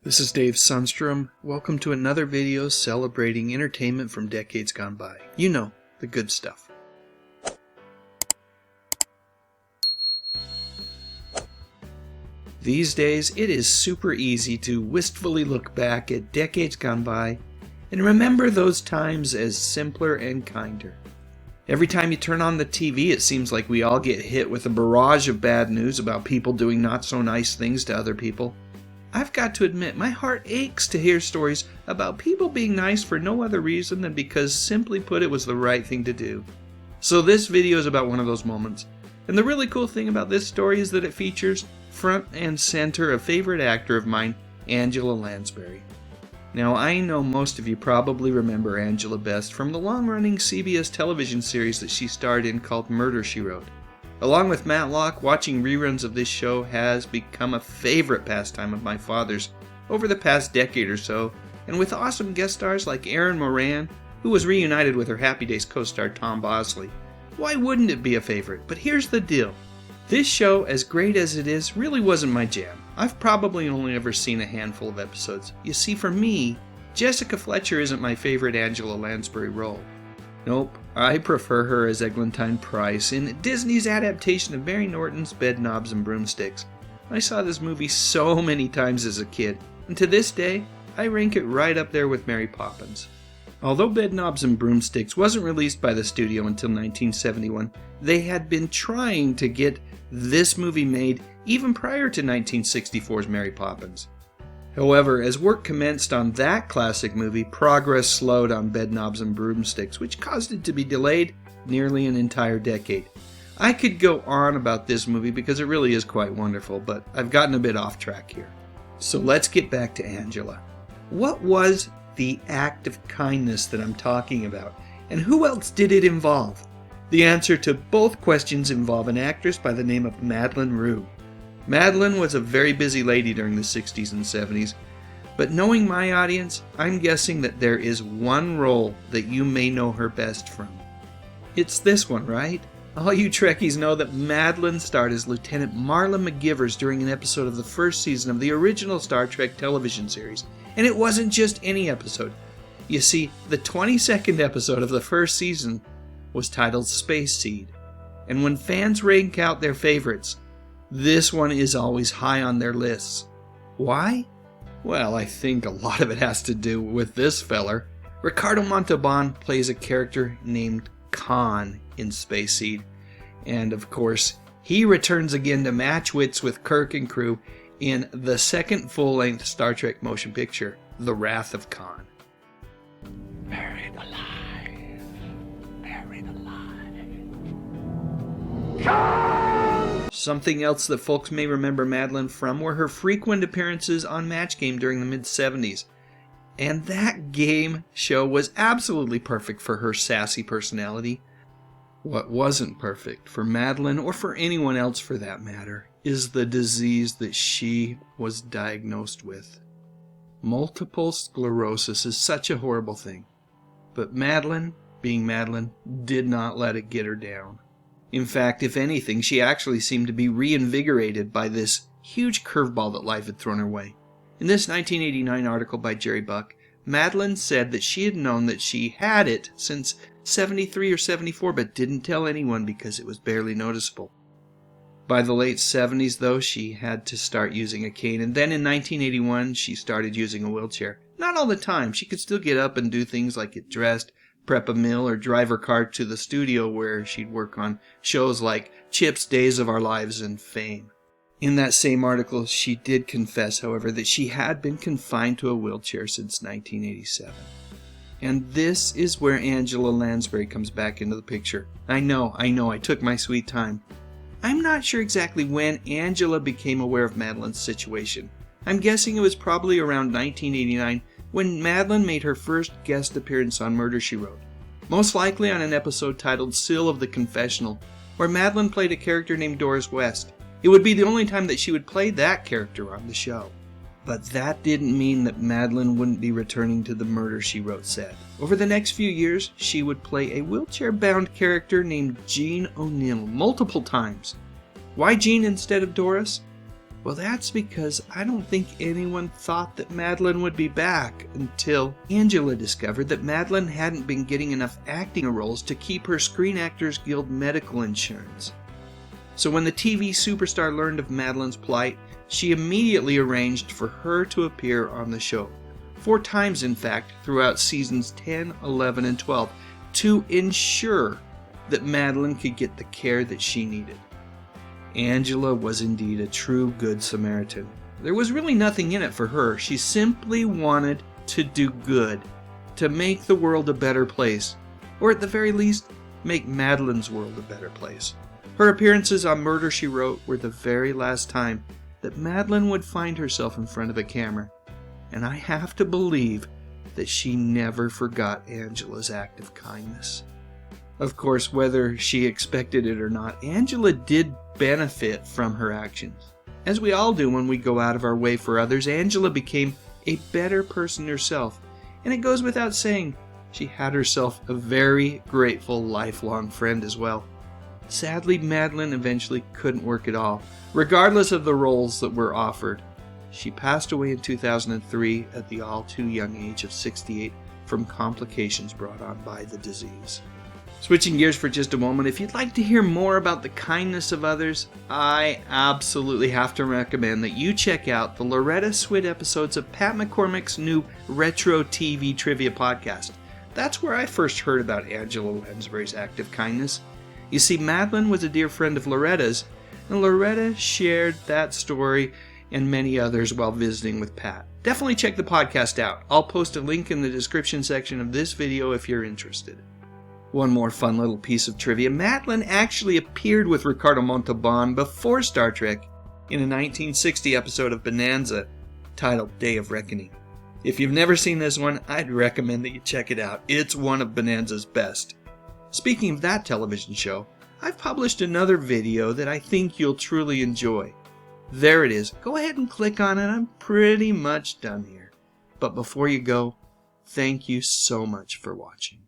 This is Dave Sundstrom. Welcome to another video celebrating entertainment from decades gone by. You know, the good stuff. These days, it is super easy to wistfully look back at decades gone by and remember those times as simpler and kinder. Every time you turn on the TV, it seems like we all get hit with a barrage of bad news about people doing not so nice things to other people. I've got to admit, my heart aches to hear stories about people being nice for no other reason than because, simply put, it was the right thing to do. So this video is about one of those moments. And the really cool thing about this story is that it features front and center a favorite actor of mine, Angela Lansbury. Now, I know most of you probably remember Angela best from the long-running CBS television series that she starred in called Murder, She Wrote. Along with Matlock, watching reruns of this show has become a favorite pastime of my father's over the past decade or so, and with awesome guest stars like Erin Moran, who was reunited with her Happy Days co-star Tom Bosley. Why wouldn't it be a favorite? But here's the deal. This show, as great as it is, really wasn't my jam. I've probably only ever seen a handful of episodes. You see, for me, Jessica Fletcher isn't my favorite Angela Lansbury role. Nope, I prefer her as Eglantine Price in Disney's adaptation of Mary Norton's Bedknobs and Broomsticks. I saw this movie so many times as a kid, and to this day, I rank it right up there with Mary Poppins. Although Bedknobs and Broomsticks wasn't released by the studio until 1971, they had been trying to get this movie made even prior to 1964's Mary Poppins. However, as work commenced on that classic movie, progress slowed on Bedknobs and Broomsticks, which caused it to be delayed nearly an entire decade. I could go on about this movie because it really is quite wonderful, but I've gotten a bit off track here. So let's get back to Angela. What was the act of kindness that I'm talking about, and who else did it involve? The answer to both questions involve an actress by the name of Madeline Rhue. Madeline was a very busy lady during the 60s and 70s, but knowing my audience, I'm guessing that there is one role that you may know her best from. It's this one, right? All you Trekkies know that Madeline starred as Lieutenant Marla McGivers during an episode of the first season of the original Star Trek television series. And it wasn't just any episode. You see, the 22nd episode of the first season was titled Space Seed. And when fans rank out their favorites, this one is always high on their lists. Why? Well, I think a lot of it has to do with this feller. Ricardo Montalban plays a character named Khan in Space Seed. And of course, he returns again to match wits with Kirk and crew in the second full-length Star Trek motion picture, The Wrath of Khan. Buried alive. Buried alive. Something else that folks may remember Madeline from were her frequent appearances on Match Game during the mid-70s. And that game show was absolutely perfect for her sassy personality. What wasn't perfect for Madeline, or for anyone else for that matter, is the disease that she was diagnosed with. Multiple sclerosis is such a horrible thing. But Madeline, being Madeline, did not let it get her down. In fact, if anything, she actually seemed to be reinvigorated by this huge curveball that life had thrown her way. In this 1989 article by Jerry Buck, Madeline said that she had known that she had it since 73 or 74, but didn't tell anyone because it was barely noticeable. By the late 70s, though, she had to start using a cane, and then in 1981, she started using a wheelchair. Not all the time. She could still get up and do things like get dressed, prep a meal, or drive her car to the studio where she'd work on shows like Chip's Days of Our Lives and Fame. In that same article, she did confess, however, that she had been confined to a wheelchair since 1987. And this is where Angela Lansbury comes back into the picture. I know, I took my sweet time. I'm not sure exactly when Angela became aware of Madeline's situation. I'm guessing it was probably around 1989 when Madeline made her first guest appearance on Murder, She Wrote. Most likely on an episode titled Seal of the Confessional, where Madeline played a character named Doris West. It would be the only time that she would play that character on the show. But that didn't mean that Madeline wouldn't be returning to the Murder, She Wrote set. Over the next few years, she would play a wheelchair-bound character named Jean O'Neill multiple times. Why Jean instead of Doris? Well, that's because I don't think anyone thought that Madeline would be back until Angela discovered that Madeline hadn't been getting enough acting roles to keep her Screen Actors Guild medical insurance. So when the TV superstar learned of Madeline's plight, she immediately arranged for her to appear on the show. 4 times, in fact, throughout seasons 10, 11, and 12, to ensure that Madeline could get the care that she needed. Angela was indeed a true Good Samaritan. There was really nothing in it for her. She simply wanted to do good, to make the world a better place, or at the very least, make Madeline's world a better place. Her appearances on Murder, She Wrote were the very last time that Madeline would find herself in front of a camera, and I have to believe that she never forgot Angela's act of kindness. Of course, whether she expected it or not, Angela did benefit from her actions. As we all do when we go out of our way for others, Angela became a better person herself, and it goes without saying, she had herself a very grateful lifelong friend as well. Sadly, Madeline eventually couldn't work at all, regardless of the roles that were offered. She passed away in 2003 at the all too young age of 68 from complications brought on by the disease. Switching gears for just a moment, if you'd like to hear more about the kindness of others, I absolutely have to recommend that you check out the Loretta Swit episodes of Pat McCormick's new Retro TV Trivia podcast. That's where I first heard about Angela Lansbury's act of kindness. You see, Madeline was a dear friend of Loretta's, and Loretta shared that story and many others while visiting with Pat. Definitely check the podcast out. I'll post a link in the description section of this video if you're interested. One more fun little piece of trivia. Madeline actually appeared with Ricardo Montalban before Star Trek in a 1960 episode of Bonanza titled Day of Reckoning. If you've never seen this one, I'd recommend that you check it out. It's one of Bonanza's best. Speaking of that television show, I've published another video that I think you'll truly enjoy. There it is. Go ahead and click on it. I'm pretty much done here. But before you go, thank you so much for watching.